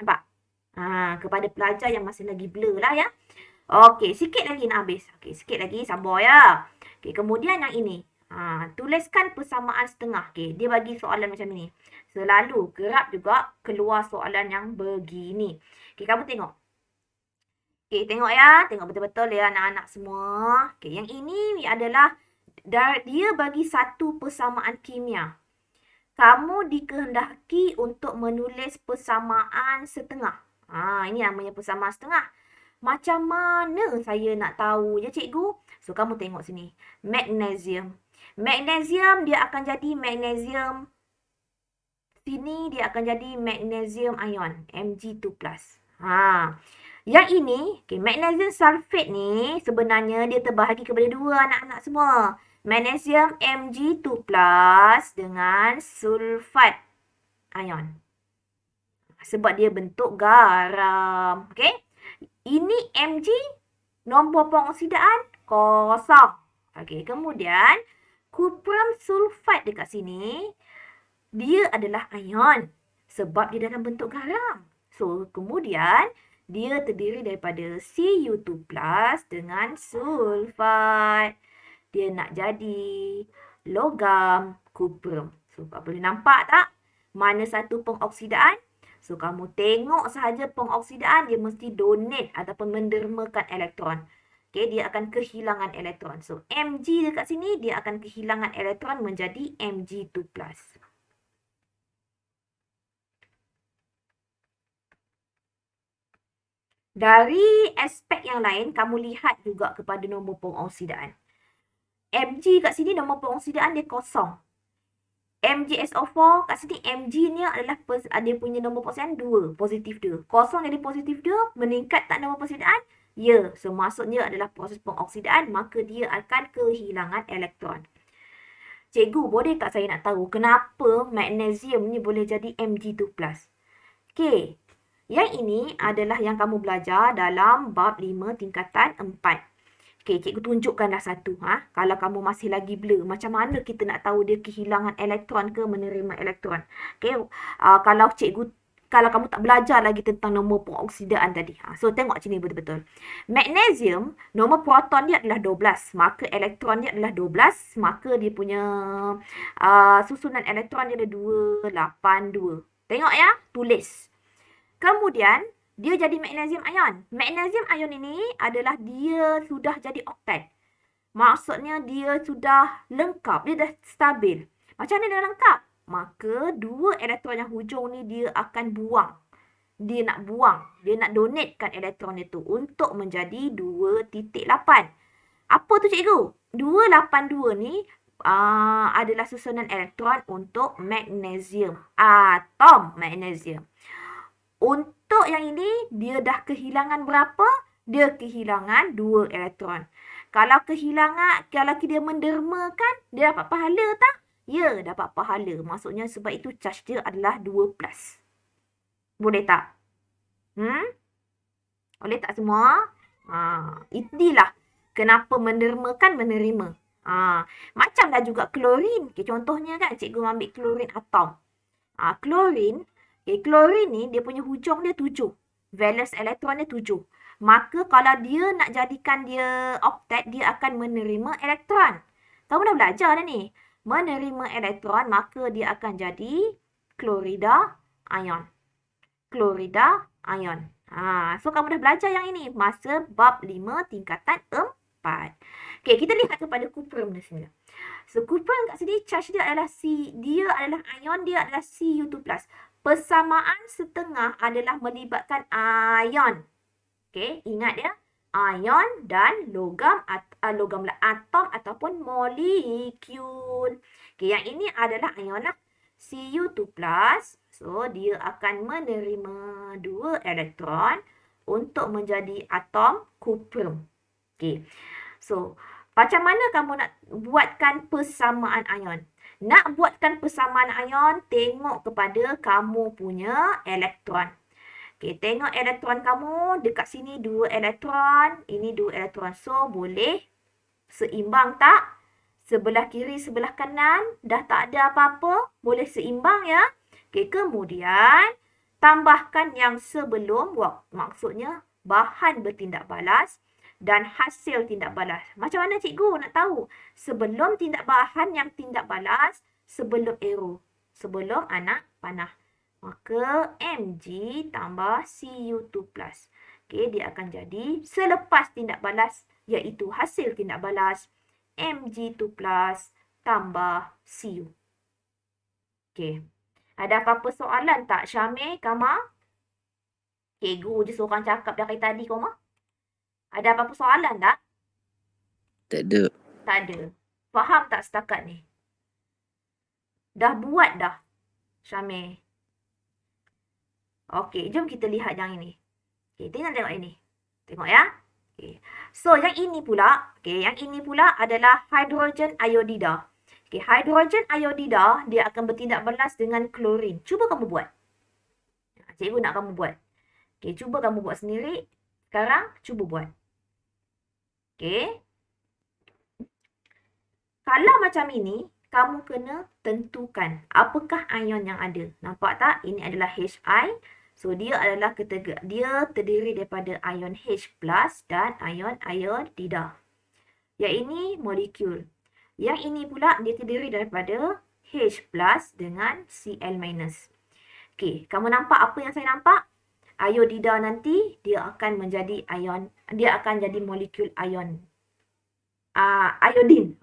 Nampak? Kepada pelajar yang masih lagi blur lah ya. Okey, sikit lagi nak habis. Okey, sikit lagi, sabar ya. Okey, kemudian yang ini. Tuliskan persamaan setengah. Okey, dia bagi soalan macam ni. Selalu kerap juga keluar soalan yang begini. Okey, kamu tengok. Okey, tengok ya. Tengok betul-betul ya anak-anak semua. Okey, yang ini adalah dia bagi satu persamaan kimia. Kamu dikehendaki untuk menulis persamaan setengah. Ini namanya persamaan setengah. Macam mana saya nak tahu ya cikgu? So, kamu tengok sini. Magnesium. Magnesium dia akan jadi magnesium. Sini dia akan jadi magnesium ion. Mg2+. Yang ini, okay, magnesium sulfate ni sebenarnya dia terbahagi kepada 2 anak-anak semua. Magnesium Mg2+ dengan sulfat ion. Sebab dia bentuk garam. Okay? Ini Mg, nombor pengoksidaan kosong. Okey, kemudian kuprum sulfat dekat sini, dia adalah ion sebab dia dalam bentuk garam. So, kemudian dia terdiri daripada Cu2+ dengan sulfat. Dia nak jadi logam kuprum. So, boleh nampak tak mana satu pengoksidaan? So, kamu tengok sahaja pengoksidaan, dia mesti donate ataupun mendermakan elektron. Okay, dia akan kehilangan elektron. So, Mg dekat sini, dia akan kehilangan elektron menjadi Mg2+. Dari aspek yang lain, kamu lihat juga kepada nombor pengoksidaan. Mg kat sini, nombor pengoksidaan dia kosong. MgSO4 kat sini Mg ni adalah dia punya nombor pengoksidaan 2, positif 2. Kosong jadi positif 2, meningkat tak nombor pengoksidaan? Ya, so maksudnya adalah proses pengoksidaan, maka dia akan kehilangan elektron. Cikgu, boleh tak saya nak tahu kenapa magnesium ni boleh jadi Mg2+? Okey, yang ini adalah yang kamu belajar dalam bab 5 tingkatan 4. Okey, cikgu tunjukkanlah satu. Kalau kamu masih lagi blur, macam mana kita nak tahu dia kehilangan elektron ke menerima elektron? Okey, kalau kamu tak belajar lagi tentang nombor pengoksidaan tadi. So, tengok sini betul-betul. Magnesium, nombor proton dia adalah 12. Maka elektron dia adalah 12. Maka dia punya susunan elektron dia ada 282. Tengok ya, tulis. Kemudian, dia jadi magnesium ion. Magnesium ion ini adalah dia sudah jadi oktat. Maksudnya dia sudah lengkap. Dia dah stabil. Macam mana dia lengkap? Maka 2 elektron yang hujung ni dia akan buang. Dia nak buang. Dia nak donatekan elektron itu untuk menjadi 2.8. Apa tu cikgu? 282 ni adalah susunan elektron untuk magnesium. Atom magnesium. Untuk yang ini, dia dah kehilangan berapa? Dia kehilangan 2 elektron. Kalau dia mendermakan, dia dapat pahala tak? Ya, dapat pahala. Maksudnya sebab itu charge dia adalah 2+. Boleh tak? Boleh tak semua? Inilah kenapa mendermakan menerima. Macamlah juga klorin. Okay, contohnya kan, cikgu ambil klorin atom. Klorin ni dia punya hujung dia 7. Valence elektron dia 7. Maka kalau dia nak jadikan dia oktat, dia akan menerima elektron. Kamu dah belajar dah ni. Menerima elektron, maka dia akan jadi klorida ion. Klorida ion. So, kamu dah belajar yang ini masa bab 5 tingkatan 4. Okay, kita lihat kepada kuprum di sini. So, kuprum kat sini charge dia adalah ion dia adalah Cu2+. Persamaan setengah adalah melibatkan ion. Okey, ingat ya. Ion dan logam atom ataupun molekul. Okay, yang ini adalah ion lah. Cu2+. So, dia akan menerima 2 elektron untuk menjadi atom cuprum. Okay. So, macam mana kamu nak buatkan persamaan ion? Nak buatkan persamaan ion, tengok kepada kamu punya elektron. Okay, tengok elektron kamu. Dekat sini 2 elektron. Ini 2 elektron. So, boleh seimbang tak? Sebelah kiri, sebelah kanan. Dah tak ada apa-apa. Boleh seimbang ya. Okay, kemudian tambahkan yang sebelum. Maksudnya bahan bertindak balas dan hasil tindak balas. Macam mana cikgu nak tahu? Sebelum tindak bahan yang tindak balas, sebelum arrow. Sebelum anak panah. Maka Mg tambah Cu2+. Okay, dia akan jadi selepas tindak balas, iaitu hasil tindak balas, Mg2+ tambah Cu. Okay. Ada apa-apa soalan tak, Syamil, Kama? Cikgu je seorang cakap dari tadi, Kama. Ada apa-apa soalan tak?
Tak ada.
Tak ada. Faham tak setakat ni? Dah buat dah, Syamil? Okey, jom kita lihat yang ini. Okey, tengok ini. Tengok ya. Okey. So, yang ini pula, adalah hidrogen iodida. Okey, hidrogen iodida dia akan bertindak balas dengan klorin. Cuba kamu buat. Cikgu nak kamu buat. Okey, cuba kamu buat sendiri. Sekarang cuba buat. Okey. Kalau macam ini, kamu kena tentukan apakah ion yang ada. Nampak tak? Ini adalah Hi. So, dia terdiri daripada ion H+ dan ion iodida. Yang ini molekul. Yang ini pula dia terdiri daripada H+ dengan Cl-. Okey, kamu nampak apa yang saya nampak? Iodida nanti dia akan menjadi ion, dia akan jadi molekul ion. Iodin.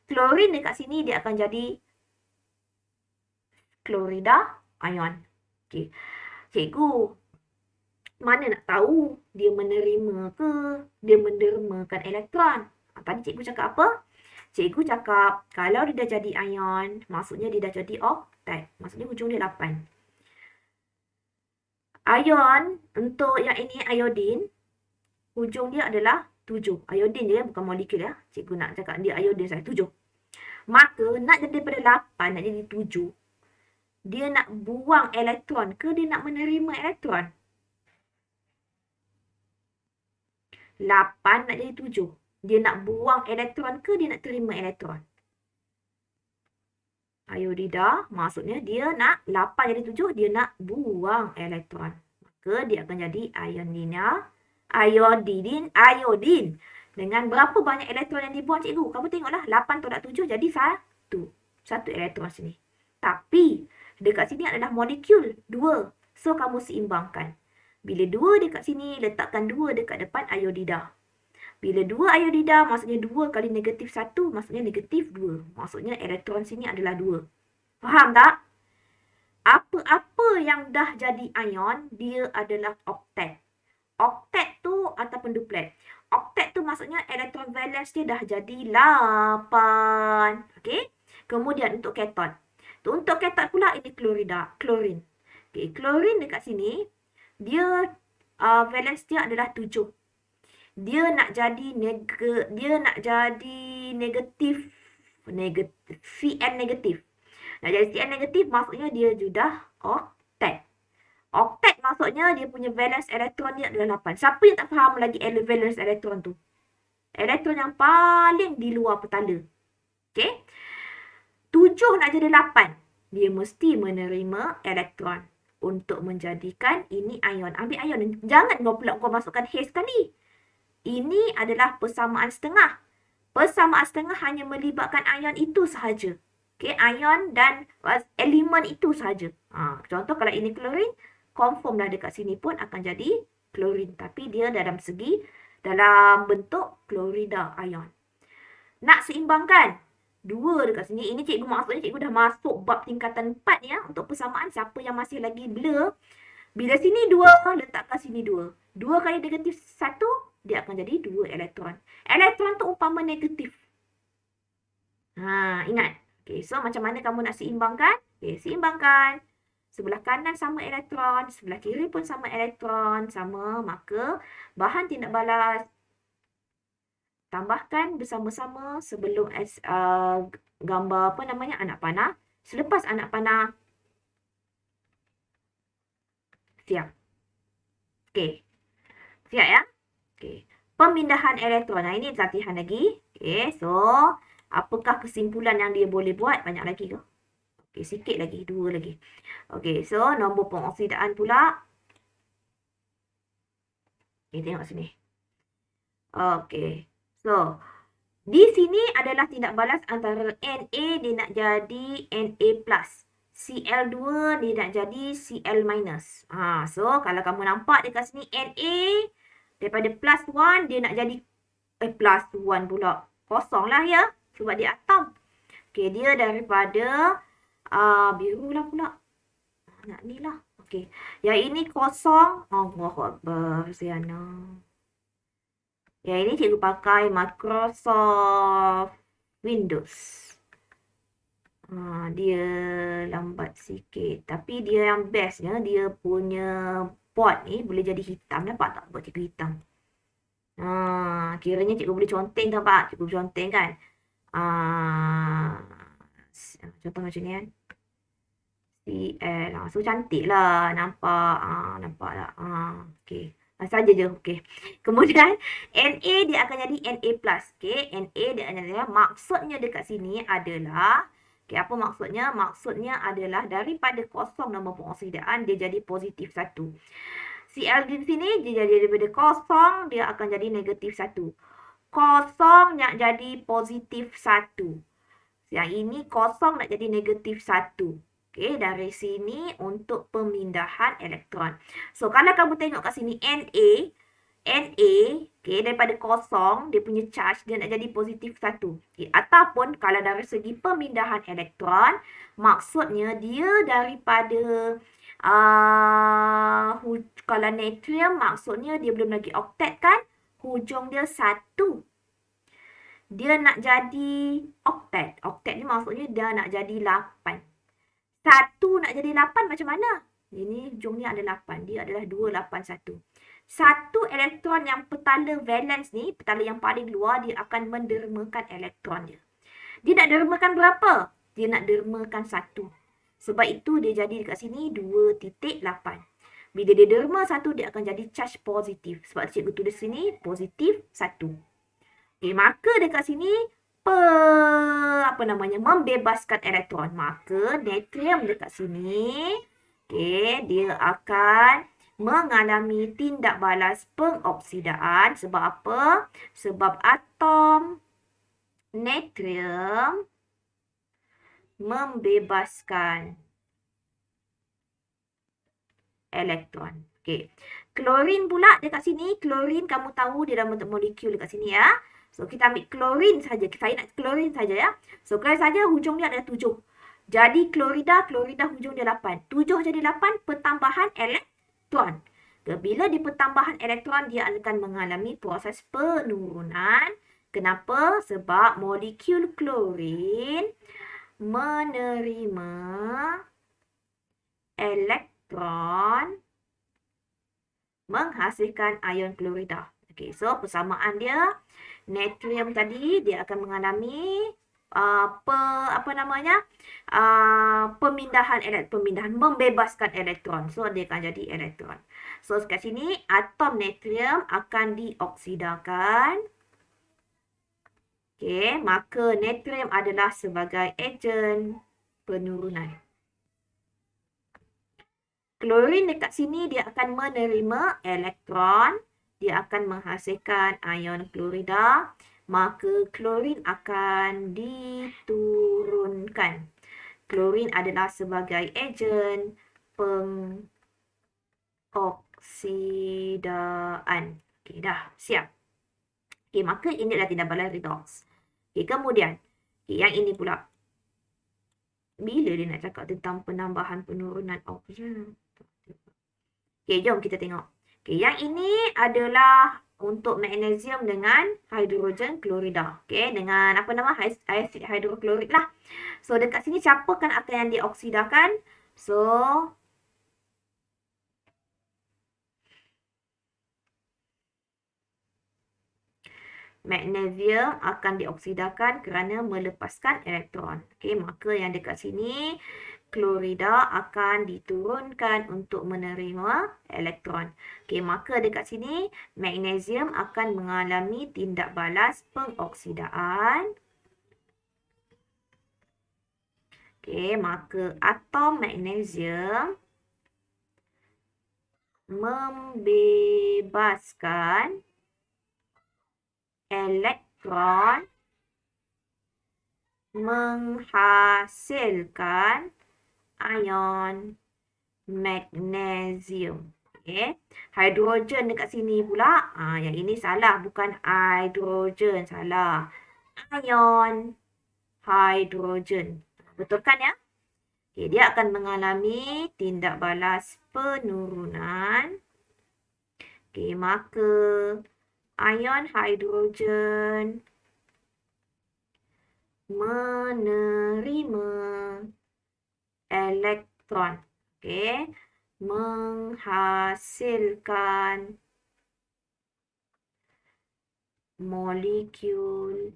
Klorin dekat sini dia akan jadi klorida ion. Okey. Cikgu, mana nak tahu dia menerima ke dia mendermakan elektron? Tadi cikgu cakap apa? Cikgu cakap kalau dia dah jadi ion, maksudnya dia dah jadi oktet. Maksudnya hujung dia 8. Ion untuk yang ini iodin, hujung dia adalah 7. Iodin dia bukan molekul ya. Cikgu nak cakap dia iodin saya 7. Maka nak jadi daripada 8 nak jadi 7. Dia nak buang elektron ke dia nak menerima elektron? 8 nak jadi 7. Dia nak buang elektron ke dia nak terima elektron? Iodida, maksudnya dia nak 8 jadi 7, dia nak buang elektron. Maka dia akan jadi iodin. Dengan berapa banyak elektron yang dibuang, cikgu? Kamu tengoklah, 8 tolak 7 jadi 1. 1 elektron sini. Tapi, dekat sini adalah molekul 2. So, kamu seimbangkan. Bila 2 dekat sini, letakkan 2 dekat depan iodida. Bila 2 iodida, maksudnya 2 kali negatif 1, maksudnya negatif 2. Maksudnya elektron sini adalah 2. Faham tak? Apa-apa yang dah jadi ion, dia adalah oktet. Oktet tu ataupun duplet. Oktet tu maksudnya elektron valence dia dah jadi 8. Okey? Kemudian untuk katon. Untuk katon pula ini klorin. Okey, klorin dekat sini dia valence dia adalah 7. Dia nak jadi negatif Cn negatif. Nak jadi Cn negatif maksudnya dia sudah oktet. Oktet maksudnya dia punya valence elektron dia adalah 8. Siapa yang tak faham lagi valence elektron tu? Elektron yang paling di luar petala. Okey? 7 nak jadi 8. Dia mesti menerima elektron untuk menjadikan ini ion. Ambil ion. Jangan kau masukkan H sekali. Ini adalah persamaan setengah. Persamaan setengah hanya melibatkan ion itu sahaja. Okay, ion dan elemen itu sahaja. Contoh kalau ini klorin, confirm lah dekat sini pun akan jadi klorin. Tapi dia dalam bentuk klorida ion. Nak seimbangkan. 2 dekat sini. Ini cikgu maksudnya cikgu dah masuk bab tingkatan 4 ya. Untuk persamaan siapa yang masih lagi blur. Bila sini 2, letakkan sini 2. 2 kali negatif 1, dia akan jadi 2 elektron. Elektron tu umpama negatif. Ingat. Okay, so macam mana kamu nak seimbangkan? Okay, seimbangkan. Sebelah kanan sama elektron, sebelah kiri pun sama elektron, sama. Maka bahan tindak balas tambahkan bersama-sama sebelum gambar apa namanya anak panah. Selepas anak panah, siap. Okay, siap ya? Okay. Pemindahan elektron. Nah, ini latihan lagi. Okay, so apakah kesimpulan yang dia boleh buat? Banyak lagi ke? Okay, sikit lagi. 2 lagi. Okay, so nombor pengoksidaan pula. Okay, tengok sini. Okay, so di sini adalah tindak balas antara Na dia nak jadi Na+. Cl2 dia nak jadi Cl-. So kalau kamu nampak dekat sini Na daripada +1 dia nak jadi +1 pula. Kosong lah ya. Sebab dia atom. Okay, dia daripada biru lah pula. Nak ni lah. Okay. Yang ini kosong. Allahuakbar. Siana. Yang ini cikgu pakai Microsoft Windows. Dia lambat sikit. Tapi dia yang bestnya, dia punya board ni boleh jadi hitam. Nampak tak buat cikgu hitam? Kiranya cikgu boleh conteng tak Pak? Cikgu boleh conteng kan? Contoh macam ni kan. CL. So cantik lah. Nampak. Nampak tak? Okay. Saja je. Okay. Kemudian Na dia akan jadi Na+. Okay. Na dia akan jadi. Maksudnya dekat sini adalah. Okay. Apa maksudnya? Maksudnya adalah daripada kosong nombor pengoksidaan dia jadi positif 1. Cl di sini dia jadi daripada kosong dia akan jadi negatif 1. Kosong nak jadi positif 1. Yang ini kosong nak jadi negatif 1. Okay, dari sini untuk pemindahan elektron. So, kalau kamu tengok kat sini Na, okay, daripada kosong, dia punya charge, dia nak jadi positif 1. Okay, ataupun kalau dari segi pemindahan elektron, maksudnya dia daripada, kalau natrium, maksudnya dia belum lagi oktet kan? Hujung dia 1. Dia nak jadi oktet. Oktet ni maksudnya dia nak jadi 8. 1 nak jadi 8 macam mana? Ini hujung ni ada 8. Dia adalah 281. Satu elektron yang petala valence ni, petala yang paling luar, dia akan mendermakan elektron dia. Dia nak dermakan berapa? Dia nak dermakan 1. Sebab itu dia jadi dekat sini 2.8. Bila dia derma 1, dia akan jadi charge positif. Sebab cikgu tulis sini positif 1. Okay, maka dekat sini membebaskan elektron. Maka natrium dekat sini, okay, dia akan mengalami tindak balas pengoksidaan. Sebab apa? Sebab atom natrium membebaskan elektron. Okay. Klorin pula dekat sini. Klorin kamu tahu dia dalam bentuk molekul dekat sini ya. So, kita ambil klorin saja. Saya nak klorin saja ya. So, klorin saja hujung dia ada 7. Jadi, klorida hujung dia 8. 7 jadi 8 pertambahan elektron. Bila di pertambahan elektron, dia akan mengalami proses penurunan. Kenapa? Sebab molekul klorin menerima elektron menghasilkan ion klorida. Okay, so persamaan dia natrium tadi dia akan mengalami pemindahan membebaskan elektron. So dia akan jadi elektron. So kat sini atom natrium akan dioksidakan. Okay, maka natrium adalah sebagai ejen penurunan. Klorin dekat sini dia akan menerima elektron. Dia akan menghasilkan ion klorida. Maka klorin akan diturunkan. Klorin adalah sebagai ejen pengoksidaan. Okey, dah siap. Okey, maka ini adalah tindak balas redox. Okey, kemudian yang ini pula. Bila dia nak cakap tentang penambahan penurunan oksigen? Okey, jom kita tengok. Okey, yang ini adalah untuk magnesium dengan hidrogen klorida. Okey, dengan apa nama? Asid hidroklorid lah. So, dekat sini siapa kan akan yang dioksidakan? So, magnesium akan dioksidakan kerana melepaskan elektron. Okey, maka yang dekat sini klorida akan diturunkan untuk menerima elektron. Okey, maka dekat sini magnesium akan mengalami tindak balas pengoksidaan. Okey, maka atom magnesium membebaskan elektron menghasilkan ion magnesium. Okey. Hidrogen dekat sini pula. Yang ini salah. Bukan hidrogen. Salah. Ion hidrogen. Betul kan ya? Okay, dia akan mengalami tindak balas penurunan. Okay, maka ion hidrogen menerima elektron. Okay, menghasilkan molekul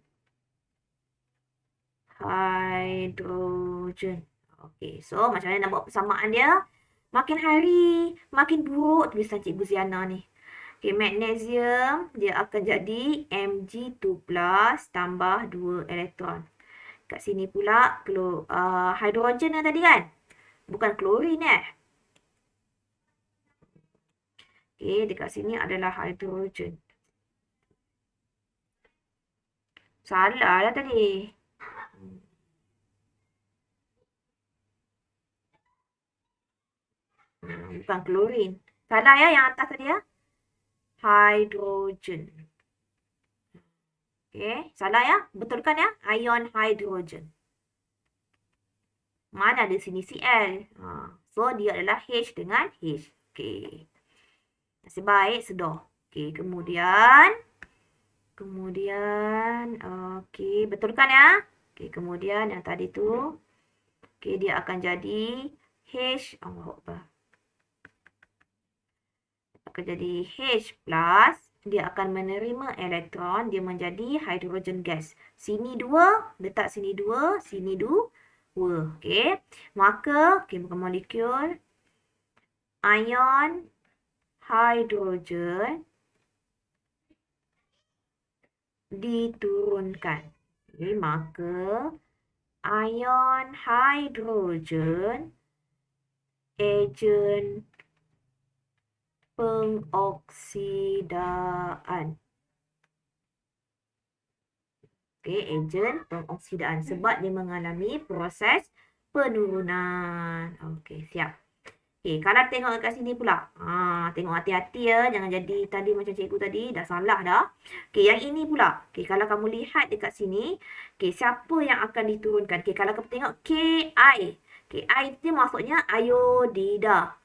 hidrogen. Okey, so macam mana nak buat persamaan dia? Makin hari, makin buruk tulisan Cikgu Ziana ni. Okey, magnesium dia akan jadi Mg2+ tambah 2 elektron. Kat sini pula hidrogen yang tadi kan? Bukan klorin Okey, dekat sini adalah hidrogen. Salah lah tadi. Bukan klorin. Salah ya yang atas tadi ya. Hidrogen. Okey, salah ya. Betulkan ya. Ion hidrogen. Mana ada sini Cl. So, dia adalah H dengan H. Okey. Nasib baik sudah. Okey, kemudian. Okey, betulkan ya. Okey, kemudian yang tadi tu. Okey, dia akan jadi H. Akan jadi H+. Dia akan menerima elektron. Dia menjadi hidrogen gas. Sini 2. Letak sini 2. Sini 2. Okey. Maka, molekul ion hidrogen diturunkan. Okay, maka ion hidrogen ejen pengoksidaan. Okey, ejen pengoksidaan sebab dia mengalami proses penurunan. Okey, siap. Okey, kalau tengok kat sini pula. Tengok hati-hati ya. Jangan jadi tadi macam cikgu tadi. Dah salah dah. Okey, yang ini pula. Okey, kalau kamu lihat dekat sini. Okey, siapa yang akan diturunkan? Okey, kalau kamu tengok Ki. Okey, I itu maksudnya iodida.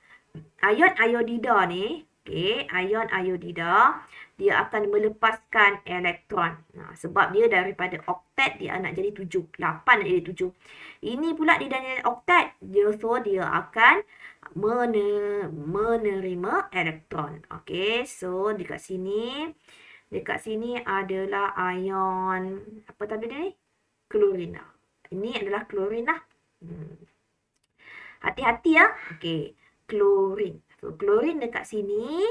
Ion iodida ni. Okey, ion iodida. Dia akan melepaskan elektron. Sebab dia daripada oktet dia nak jadi 7. 8 nak jadi 7. Ini pula dia dah jadi oktet. So, dia akan menerima elektron. Okey, so dekat sini adalah ion apa tadi ni? Klorin. Ini adalah klorin lah. Hati-hati ya. Okey, klorin. So klorin dekat sini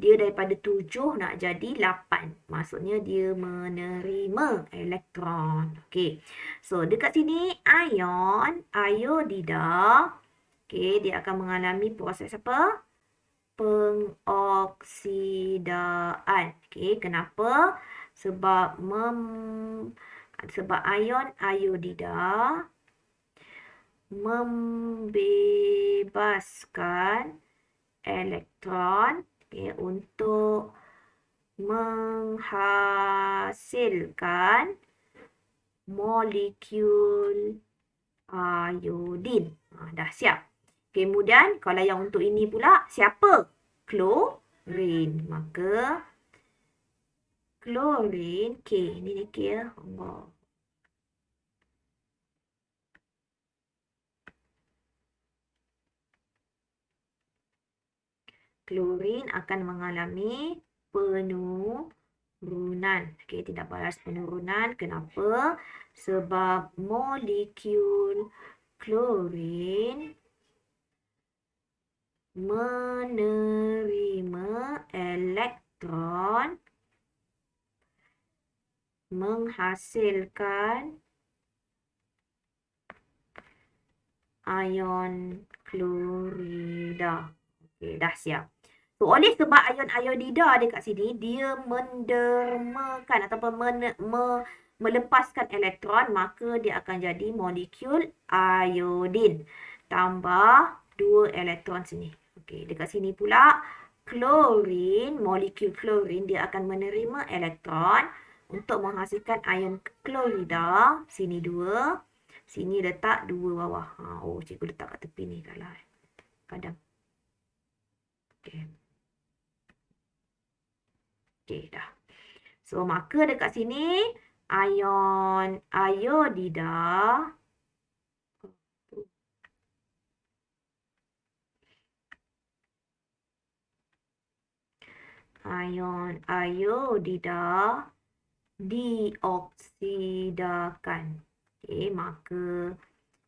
dia daripada 7 nak jadi 8. Maksudnya dia menerima elektron. Okey. So dekat sini ion iodida. Okey, dia akan mengalami proses apa? Pengoksidaan. Okey, kenapa? Sebab ion iodida membebaskan elektron untuk menghasilkan molekul iodin. Dah siap. Kemudian kalau yang untuk ini pula siapa? klorin. Maka klorin K. Ni K ya. Allah. Klorin akan mengalami penurunan. Okey, tindak balas penurunan. Kenapa? Sebab molekul klorin menerima elektron menghasilkan ion klorida. Okey, dah siap. So, oleh sebab ion iodida dekat sini, dia mendermakan ataupun melepaskan elektron, maka dia akan jadi molekul iodin. Tambah 2 elektron sini. Okey, dekat sini pula, klorin, molekul klorin, dia akan menerima elektron untuk menghasilkan ion klorida. Sini 2. Sini letak 2 bawah. Oh, cikgu letak kat tepi ni. Taklah. Kadang. Okey. Okey, dah. So, maka dekat sini, ion iodida dioksidakan. Okey, maka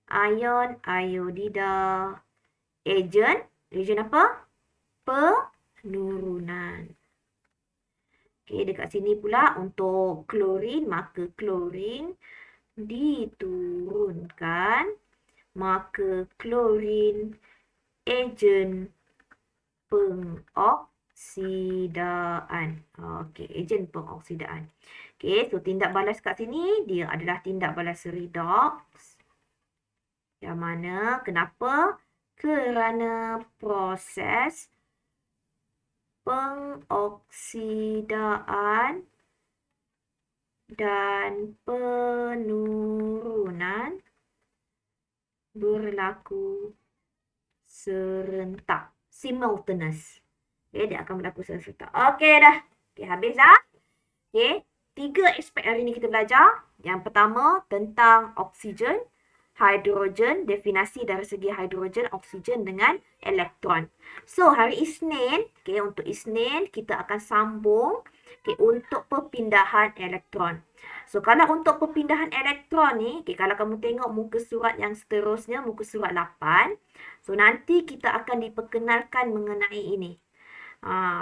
ion iodida ejen apa? Penurunan. Okey, dekat sini pula untuk klorin, maka klorin diturunkan, maka klorin ejen pengoksidaan. Okey, ejen pengoksidaan. Okey, so tindak balas kat sini dia adalah tindak balas redox. Yang mana kenapa? Kerana proses pengoksidaan dan penurunan berlaku serentak. Simultaneous. Okay, dia akan berlaku serentak. Okey dah. Okey, habis dah. Okey, 3 aspek hari ni kita belajar. Yang pertama tentang oksigen, hidrogen, definisi dari segi hidrogen, oksigen dengan elektron. So, hari Isnin, okay, untuk Isnin, kita akan sambung okay, untuk perpindahan elektron. So, kalau untuk perpindahan elektron ni, okay, kalau kamu tengok muka surat yang seterusnya, muka surat 8, so nanti kita akan diperkenalkan mengenai ini.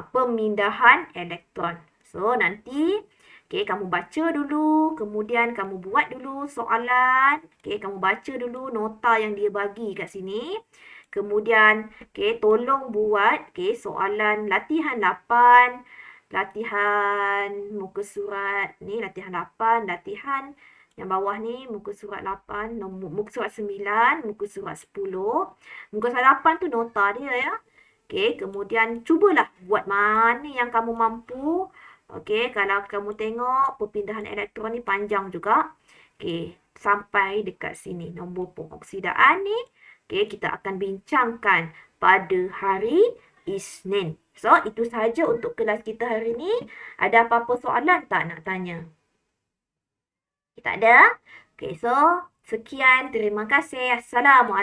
Pemindahan elektron. So, nanti okay, kamu baca dulu, kemudian kamu buat dulu soalan. Okay, kamu baca dulu nota yang dia bagi kat sini. Kemudian, okay, tolong buat okay, soalan latihan 8. Latihan muka surat ni, latihan 8. Latihan yang bawah ni, muka surat 8. Muka surat 9, muka surat 10. Muka surat 8 tu nota dia ya. Okay, kemudian cubalah buat mana yang kamu mampu. Okey, kalau kamu tengok perpindahan elektron ni panjang juga. Okey, sampai dekat sini nombor pengoksidaan ni. Okey, kita akan bincangkan pada hari Isnin. So, itu sahaja untuk kelas kita hari ni. Ada apa-apa soalan tak nak tanya? Tak ada? Okey, so sekian. Terima kasih. Assalamualaikum.